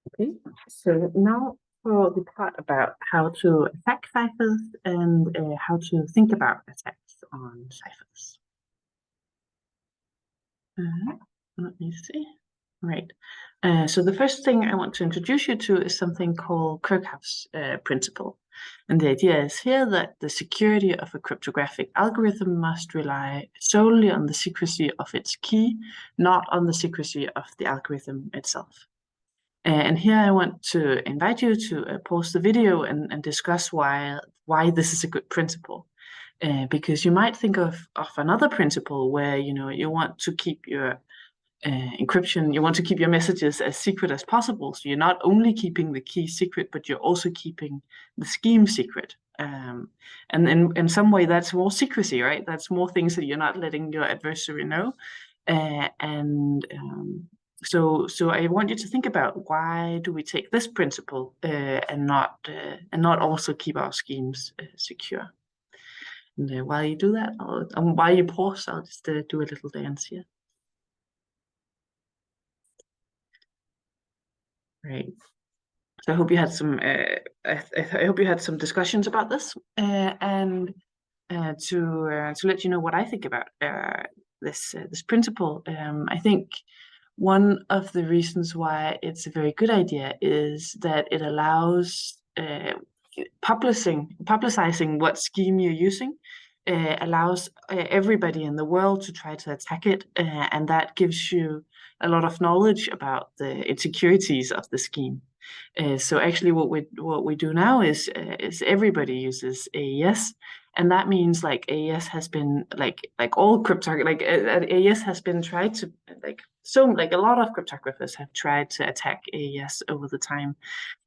Okay, so now for the part about how to attack ciphers and how to think about attacks on ciphers. Let me see. Right. So the first thing I want to introduce you to is something called Kirchhoff's principle. And the idea is here that the security of a cryptographic algorithm must rely solely on the secrecy of its key, not on the secrecy of the algorithm itself. And here I want to invite you to pause the video and discuss why this is a good principle. Because you might think of another principle where you want to keep your encryption, you want to keep your messages as secret as possible. So you're not only keeping the key secret, but you're also keeping the scheme secret. And in some way, that's more secrecy, right? That's more things that you're not letting your adversary know. So I want you to think about why do we take this principle and not also keep our schemes secure. And while you do that, while you pause, I'll just do a little dance here. Right. So I hope you had some. I hope you had some discussions about this, and to let you know what I think about this principle. I think one of the reasons why it's a very good idea is that it allows publicizing what scheme you're using. Allows everybody in the world to try to attack it, and that gives you a lot of knowledge about the insecurities of the scheme. So actually, what we do now is everybody uses AES, and that means like AES has been like all cryptography, AES has been tried to a lot of cryptographers have tried to attack AES over the time,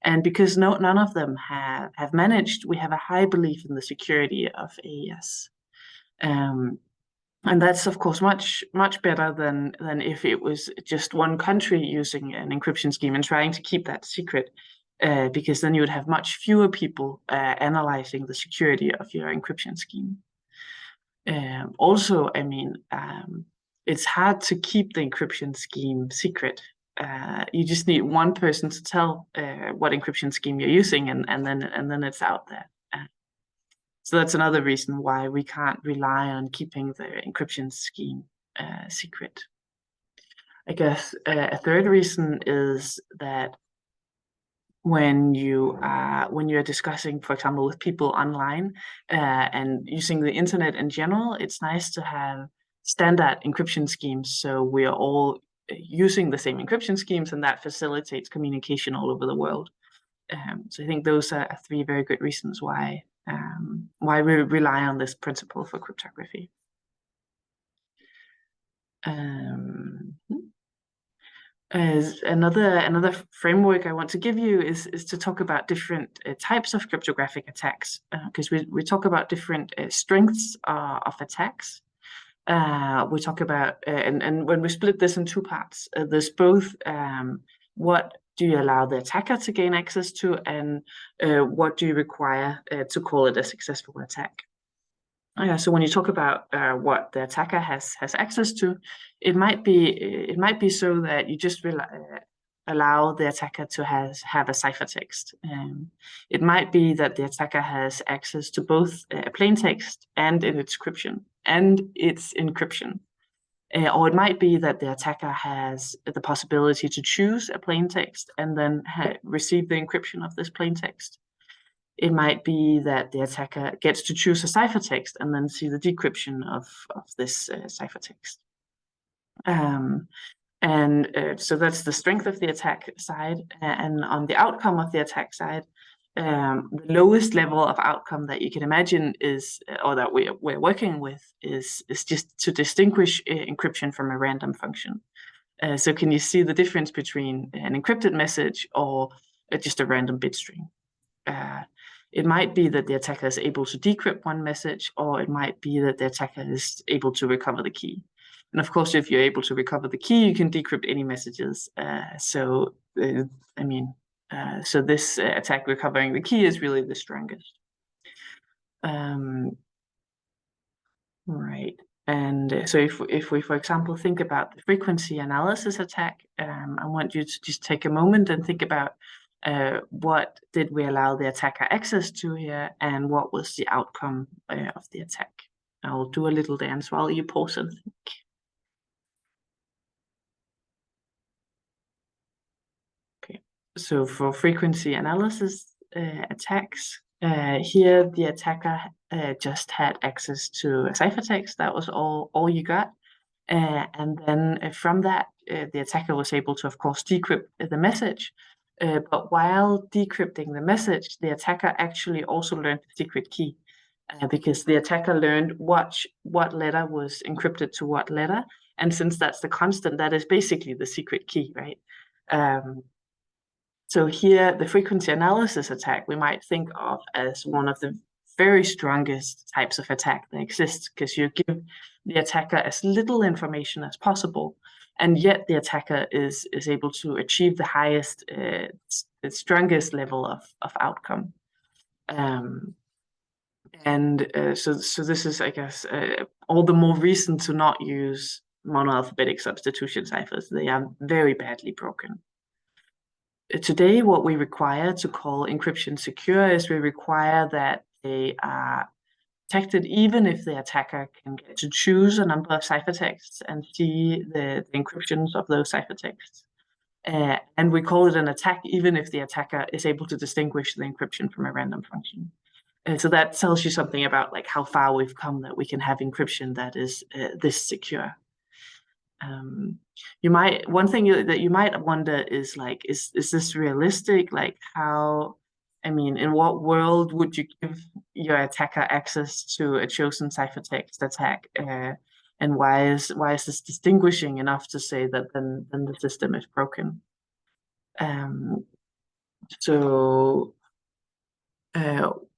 and because none of them have managed, we have a high belief in the security of AES. And that's of course much better than if it was just one country using an encryption scheme and trying to keep that secret, because then you would have much fewer people analyzing the security of your encryption scheme. Also, I mean, it's hard to keep the encryption scheme secret. You just need one person to tell what encryption scheme you're using, and then it's out there. So that's another reason why we can't rely on keeping the encryption scheme secret. I guess a third reason is that when you're discussing, for example, with people online and using the internet in general, it's nice to have standard encryption schemes. So we are all using the same encryption schemes, and that facilitates communication all over the world. So I think those are three very good reasons why we rely on this principle for cryptography. As another framework I want to give you is to talk about different types of cryptographic attacks, because we talk about different strengths of attacks. We talk about and when we split this in two parts, there's both what do you allow the attacker to gain access to, and what do you require to call it a successful attack. So when you talk about what the attacker has access to, it might be so that you just allow the attacker to have a ciphertext. It might be that the attacker has access to both plain text and its encryption. Or it might be that the attacker has the possibility to choose a plain text and then receive the encryption of this plain text. It might be that the attacker gets to choose a ciphertext and then see the decryption of this ciphertext. So that's the strength of the attack side. And on the outcome of the attack side, the lowest level of outcome that you can imagine is, or that we're working with, is just to distinguish encryption from a random function. So can you see the difference between an encrypted message or just a random bit string? It might be that the attacker is able to decrypt one message, or it might be that the attacker is able to recover the key. And of course, if you're able to recover the key, you can decrypt any messages. So this attack recovering the key is really the strongest. Right. And so if we, for example, think about the frequency analysis attack, I want you to just take a moment and think about what did we allow the attacker access to here, and what was the outcome of the attack. I'll do a little dance while you pause and think. Okay, so for frequency analysis attacks, here the attacker just had access to a ciphertext. That was all you got. And then from that, the attacker was able to, of course, decrypt the message. But while decrypting the message, the attacker actually also learned the secret key, because the attacker learned what letter was encrypted to what letter. And since that's the constant, that is basically the secret key, right? So here, the frequency analysis attack, we might think of as one of the very strongest types of attack that exists, because you give the attacker as little information as possible, and yet the attacker is able to achieve the highest, the strongest level of outcome. So this is, I guess, all the more reason to not use monoalphabetic substitution ciphers. They are very badly broken. Today, what we require to call encryption secure is we require that they are protected even if the attacker can get to choose a number of ciphertexts and see the encryptions of those ciphertexts. And we call it an attack even if the attacker is able to distinguish the encryption from a random function. So that tells you something about like how far we've come, that we can have encryption that is this secure. One thing that you might wonder is like, is this realistic? Like how, I mean, in what world would you give your attacker access to a chosen ciphertext attack? And why is this distinguishing enough to say that then the system is broken?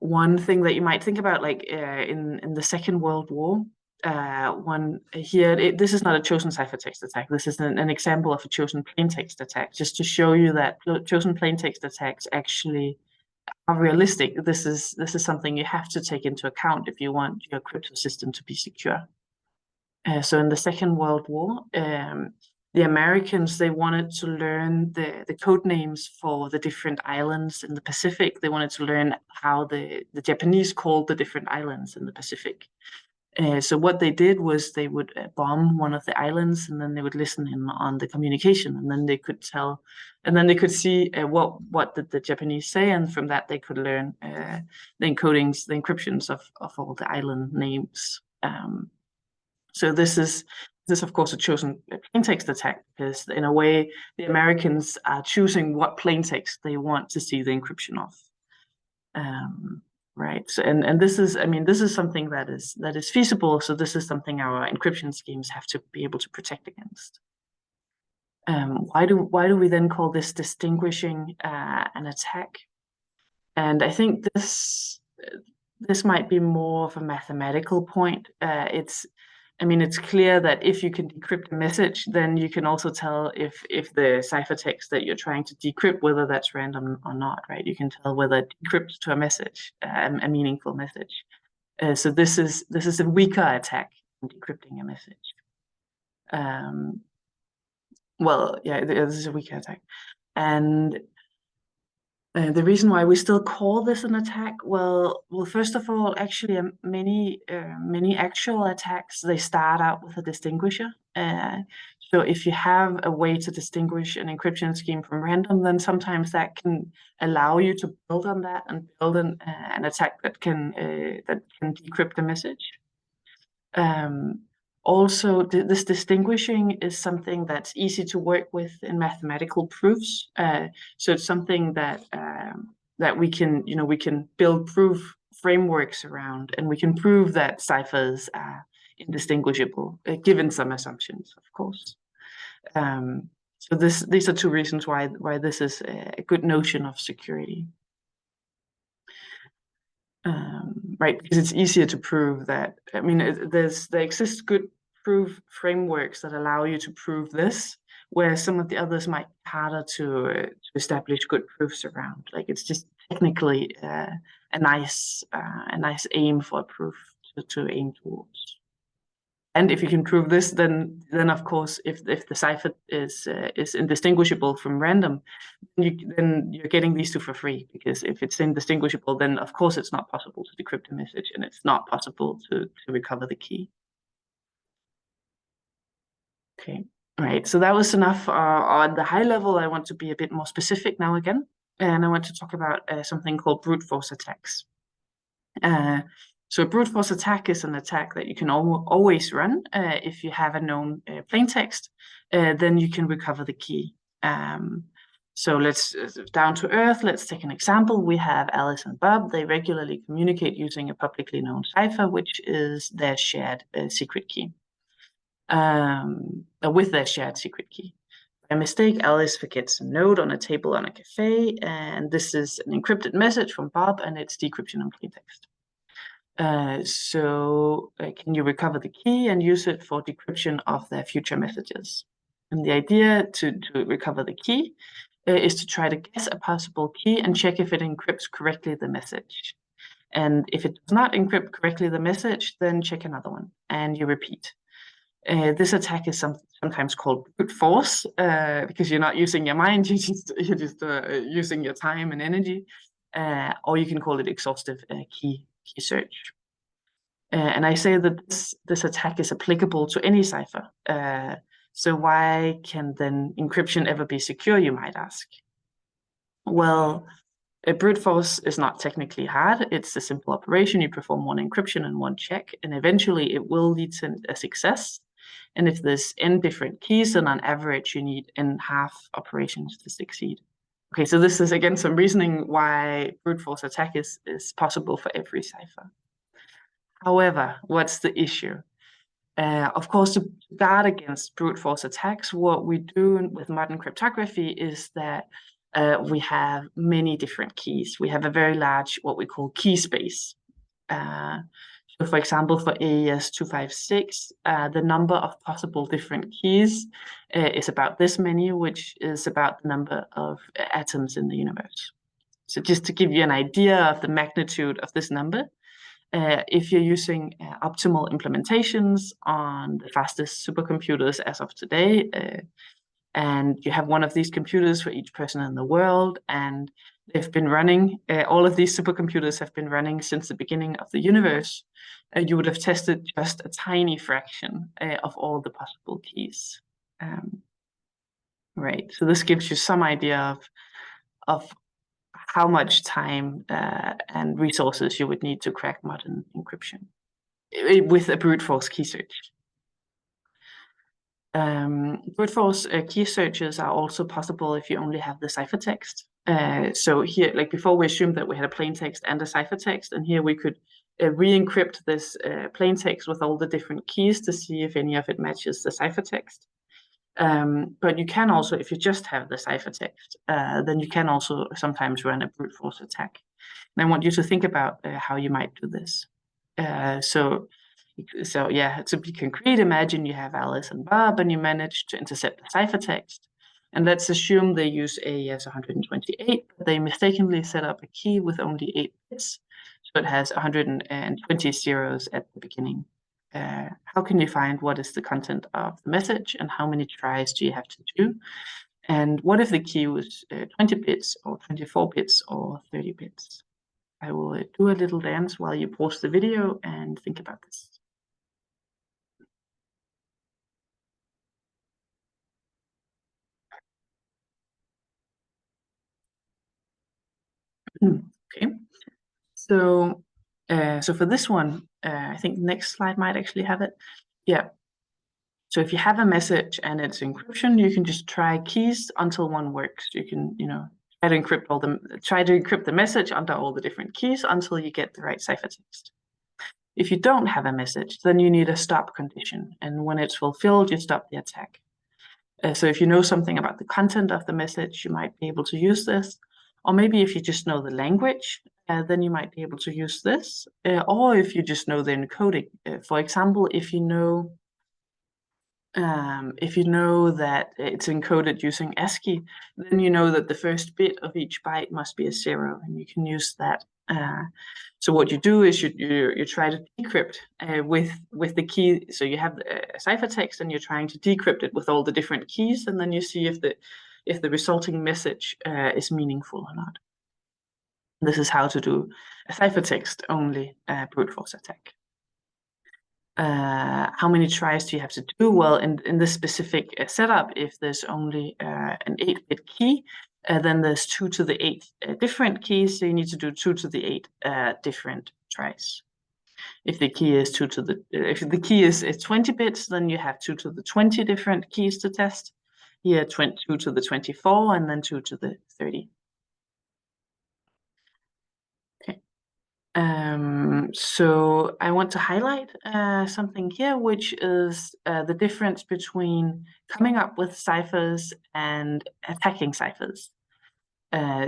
One thing that you might think about, like in the Second World War, this is not a chosen ciphertext attack. This is an example of a chosen plaintext attack, just to show you that chosen plaintext attacks actually are realistic. This is something you have to take into account if you want your crypto system to be secure. So in the Second World War, the Americans, they wanted to learn the code names for the different islands in the Pacific. They wanted to learn how the Japanese called the different islands in the Pacific. So what they did was they would bomb one of the islands, and then they would listen in on the communication, and then they could tell, and then they could see what did the Japanese say, and from that they could learn the encodings, the encryptions of all the island names. So this is of course a chosen plaintext attack, because in a way the Americans are choosing what plaintext they want to see the encryption of. Right. So, and this is, I mean, this is something that is feasible. So this is something our encryption schemes have to be able to protect against. Why do we then call this distinguishing an attack? And I think this might be more of a mathematical point. It's clear that if you can decrypt a message, then you can also tell if the ciphertext that you're trying to decrypt, whether that's random or not, right? You can tell whether it decrypts to a message, a meaningful message. So this is a weaker attack than decrypting a message. This is a weaker attack. And the reason why we still call this an attack, well, first of all, actually, many actual attacks, they start out with a distinguisher. So if you have a way to distinguish an encryption scheme from random, then sometimes that can allow you to build on that and build an attack that can decrypt the message. Also, this distinguishing is something that's easy to work with in mathematical proofs. So it's something that we can build proof frameworks around, and we can prove that ciphers are indistinguishable, given some assumptions, of course. So these are two reasons why this is a good notion of security. Right, because it's easier to prove that. I mean, there exist good proof frameworks that allow you to prove this, where some of the others might be harder to establish good proofs around. Like it's just technically a nice aim for a proof to aim towards. And if you can prove this, then of course, if the cipher is indistinguishable from random, then you're getting these two for free, because if it's indistinguishable, then of course it's not possible to decrypt a message, and it's not possible to recover the key. Okay, right. So that was enough on the high level. I want to be a bit more specific now again, and I want to talk about something called brute force attacks. So a brute force attack is an attack that you can always run if you have a known plain text, then you can recover the key. So let's, down to earth, let's take an example. We have Alice and Bob. They regularly communicate using a publicly known cipher, which is their shared secret key, with their shared secret key. By mistake, Alice forgets a note on a table on a cafe, and this is an encrypted message from Bob, and it's decryption in plain text. Can you recover the key and use it for decryption of their future messages? And the idea to recover the key is to try to guess a possible key and check if it encrypts correctly the message. And if it does not encrypt correctly the message, then check another one, and you repeat. This attack is sometimes called brute force because you're not using your mind, you're just using your time and energy, or you can call it exhaustive key search. And I say that this attack is applicable to any cipher. So why can then encryption ever be secure, you might ask? Well, a brute force is not technically hard. It's a simple operation. You perform one encryption and one check, and eventually it will lead to a success. And if there's n different keys, then on average you need n½ operations to succeed. Okay, so this is again some reasoning why brute force attack is possible for every cipher. However, what's the issue? Of course, to guard against brute force attacks, what we do with modern cryptography is that we have many different keys. We have a very large, what we call key space. So for example, for AES 256, the number of possible different keys is about this many, which is about the number of atoms in the universe. So just to give you an idea of the magnitude of this number, if you're using optimal implementations on the fastest supercomputers as of today, and you have one of these computers for each person in the world, and they've been running, all of these supercomputers have been running since the beginning of the universe, you would have tested just a tiny fraction of all the possible keys. Right, so this gives you some idea of how much time and resources you would need to crack modern encryption with a brute force key search. Brute force key searches are also possible if you only have the ciphertext. So here, like before, we assumed that we had a plain text and a ciphertext, and here we could re-encrypt this plain text with all the different keys to see if any of it matches the ciphertext. But you can also, if you just have the ciphertext, then you can also sometimes run a brute force attack. And I want you to think about how you might do this. So yeah, to be concrete, imagine you have Alice and Bob and you manage to intercept the ciphertext. And let's assume they use AES 128, but they mistakenly set up a key with only 8 bits. So it has 120 zeros at the beginning. How can you find what is the content of the message and how many tries do you have to do? And what if the key was 20 bits or 24 bits or 30 bits? I will do a little dance while you pause the video and think about this. Okay, so for this one, I think next slide might actually have it. Yeah. So if you have a message and it's encryption, you can just try keys until one works. You can, try to encrypt the message under all the different keys until you get the right ciphertext. If you don't have a message, then you need a stop condition, and when it's fulfilled, you stop the attack. So if you know something about the content of the message, you might be able to use this. Or maybe if you just know the language, then you might be able to use this. Or if you just know the encoding. For example, if you know that it's encoded using ASCII, then you know that the first bit of each byte must be a 0, and you can use that So what you do is you try to decrypt with the key. So you have a ciphertext, and you're trying to decrypt it with all the different keys, and then you see if the resulting message is meaningful or not. This is how to do a ciphertext only brute force attack. How many tries do you have to do? Well, in this specific setup, if there's only an 8-bit key, then there's 2 to the 8 different keys, so you need to do 2 to the 8 different tries. If the key is 20 bits, then you have 2 to the 20 different keys to test. Here, 2 to the 24, and then 2 to the 30. Okay. So I want to highlight something here, which is the difference between coming up with ciphers and attacking ciphers.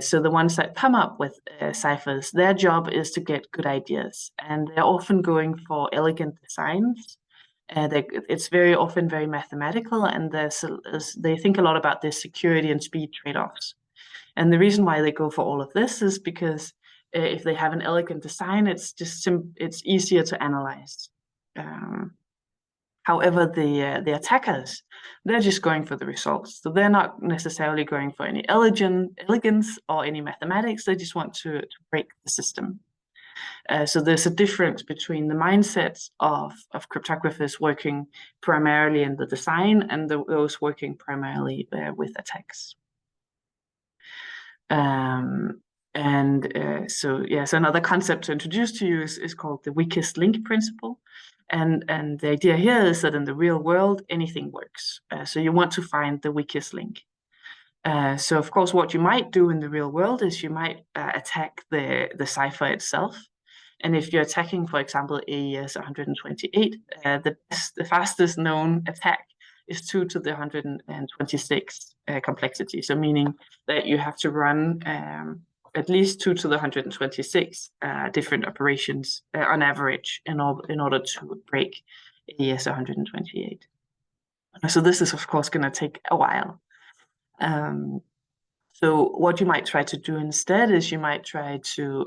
So the ones that come up with ciphers, their job is to get good ideas, and they're often going for elegant designs. It's very often very mathematical, and they think a lot about their security and speed trade-offs. And the reason why they go for all of this is because if they have an elegant design, it's easier to analyze. However, the attackers, they're just going for the results. So they're not necessarily going for any elegance or any mathematics. They just want to break the system. So there's a difference between the mindsets of cryptographers working primarily in the design and those working primarily with attacks. So another concept to introduce to you is called the weakest link principle. And the idea here is that in the real world, anything works. So you want to find the weakest link. So of course, what you might do in the real world is you might attack the cipher itself. And if you're attacking, for example, AES 128, the fastest known attack is 2 to the 126 complexity. So meaning that you have to run at least 2 to the 126 different operations on average in order to break AES 128. So this is, of course, going to take a while. So what you might try to do instead is you might try to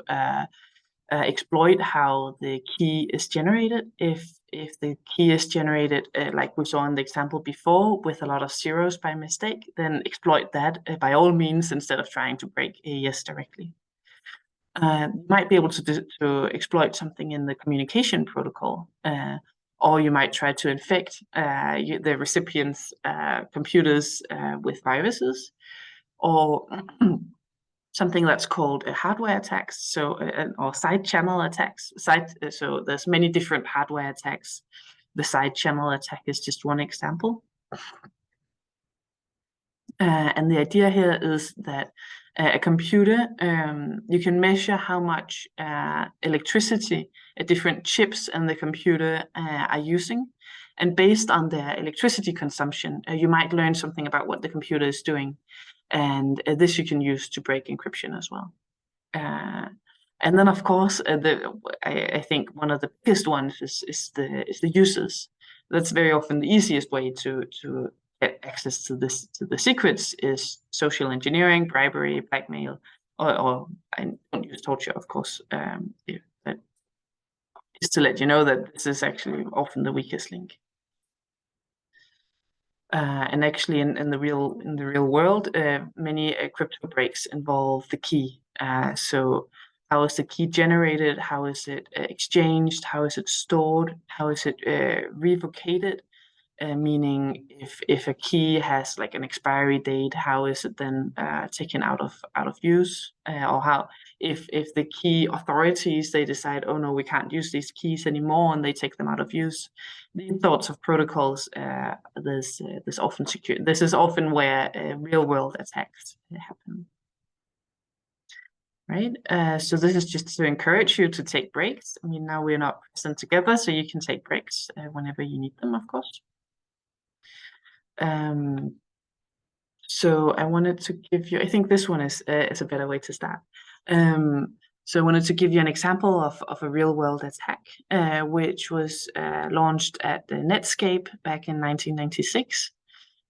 exploit how the key is generated. If the key is generated, like we saw in the example before, with a lot of zeros by mistake, then exploit that by all means instead of trying to break AES directly. You might be able to exploit something in the communication protocol, or you might try to infect the recipient's computers with viruses, or something that's called hardware attacks, or side channel attacks. So there's many different hardware attacks. The side channel attack is just one example. And the idea here is that a computer, you can measure how much electricity different chips in the computer are using. And based on their electricity consumption, you might learn something about what the computer is doing. And this you can use to break encryption as well. And then, of course, I think one of the biggest ones is the users. That's very often the easiest way to get access to the secrets is social engineering, bribery, blackmail, or I don't use torture, of course. But just to let you know that this is actually often the weakest link. And actually, in the real world, many crypto breaks involve the key. So how is the key generated? How is it exchanged? How is it stored? How is it revocated? Meaning, if a key has like an expiry date, how is it then taken out of use? Or how if the key authorities, they decide, oh no, we can't use these keys anymore, and they take them out of use. These sorts of protocols, there's often secure. This is often where real world attacks happen. Right. So this is just to encourage you to take breaks. I mean, now we're not present together, so you can take breaks whenever you need them, of course. So I wanted to give you, I think this one is a better way to start. So I wanted to give you an example of a real world attack, which was launched at Netscape back in 1996.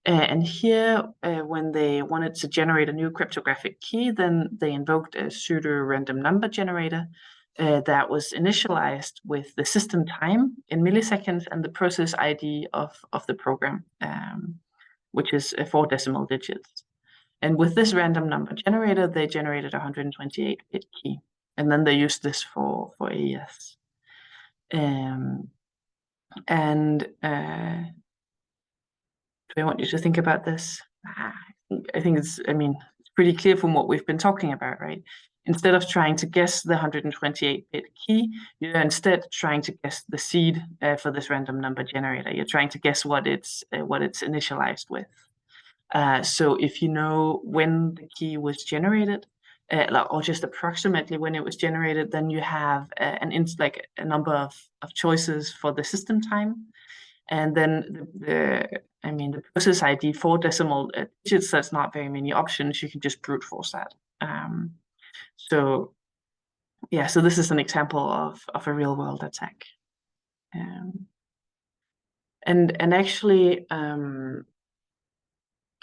And here, when they wanted to generate a new cryptographic key, then they invoked a pseudo-random number generator that was initialized with the system time in milliseconds and the process ID of the program, which is 4 decimal digits. And with this random number generator, they generated a 128-bit key. And then they used this for AES. Do I want you to think about this? I think it's pretty clear from what we've been talking about, right? Instead of trying to guess the 128-bit key, you're instead trying to guess the seed for this random number generator. You're trying to guess what it's initialized with. So if you know when the key was generated, or just approximately when it was generated, then you have a number of choices for the system time. And then the process ID, 4 decimal digits, that's not very many options. You can just brute force that. So this is an example of a real world attack. And actually,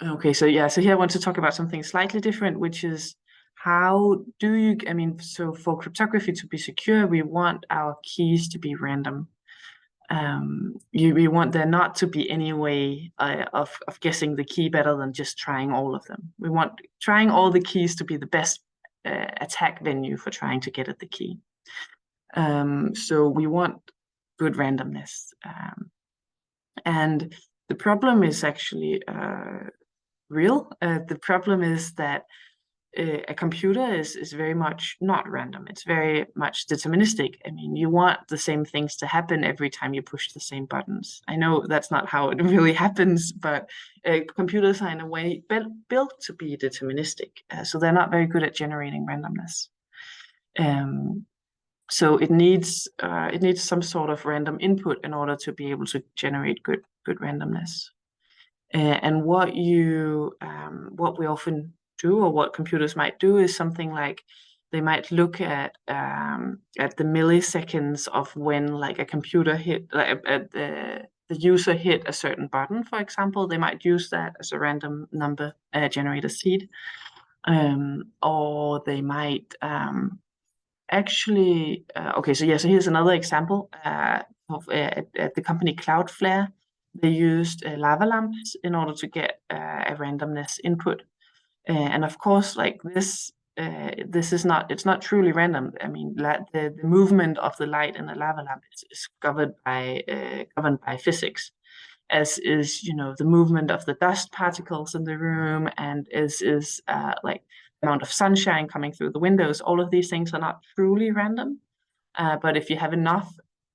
okay, so here I want to talk about something slightly different, which is how do you, so for cryptography to be secure, we want our keys to be random. We want there not to be any way of guessing the key better than just trying all of them. We want trying all the keys to be the best attack venue for trying to get at the key. So we want good randomness. And the problem is actually real. The problem is that a computer is very much not random. It's very much deterministic. You want the same things to happen every time you push the same buttons. I know that's not how it really happens, but computers are in a way built to be deterministic. So they're not very good at generating randomness. So it needs some sort of random input in order to be able to generate good randomness. And what we often do, or what computers might do, is something like they might look at the milliseconds of when like a computer hit, the user hit a certain button, for example. They might use that as a random number generator seed, or they might actually. Okay, so here's another example of at the company Cloudflare. They used lava lamps in order to get a randomness input. And of course, like this is not truly random. The movement of the light in the lava lamp is governed by physics, as is the movement of the dust particles in the room, and is like the amount of sunshine coming through the windows. All of these things are not truly random, but if you have enough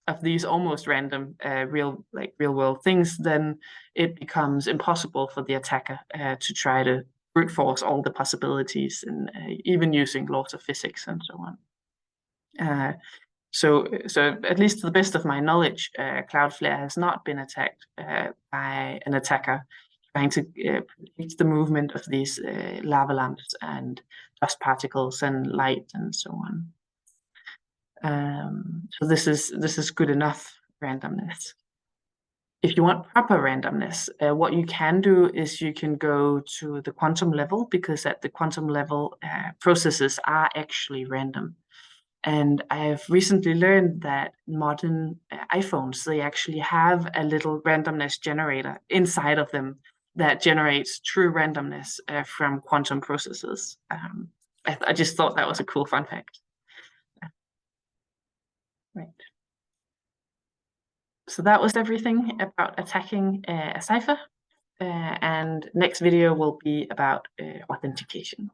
of these almost random real world things, then it becomes impossible for the attacker to try to brute force all the possibilities, and even using laws of physics and so on. So at least to the best of my knowledge, Cloudflare has not been attacked by an attacker trying to predict the movement of these lava lamps and dust particles and light and so on. So this is good enough randomness. If you want proper randomness, what you can do is you can go to the quantum level, because at the quantum level, processes are actually random. And I've recently learned that modern iPhones, they actually have a little randomness generator inside of them that generates true randomness from quantum processes. I just thought that was a cool fun fact. Right. So that was everything about attacking a cipher. And next video will be about authentication.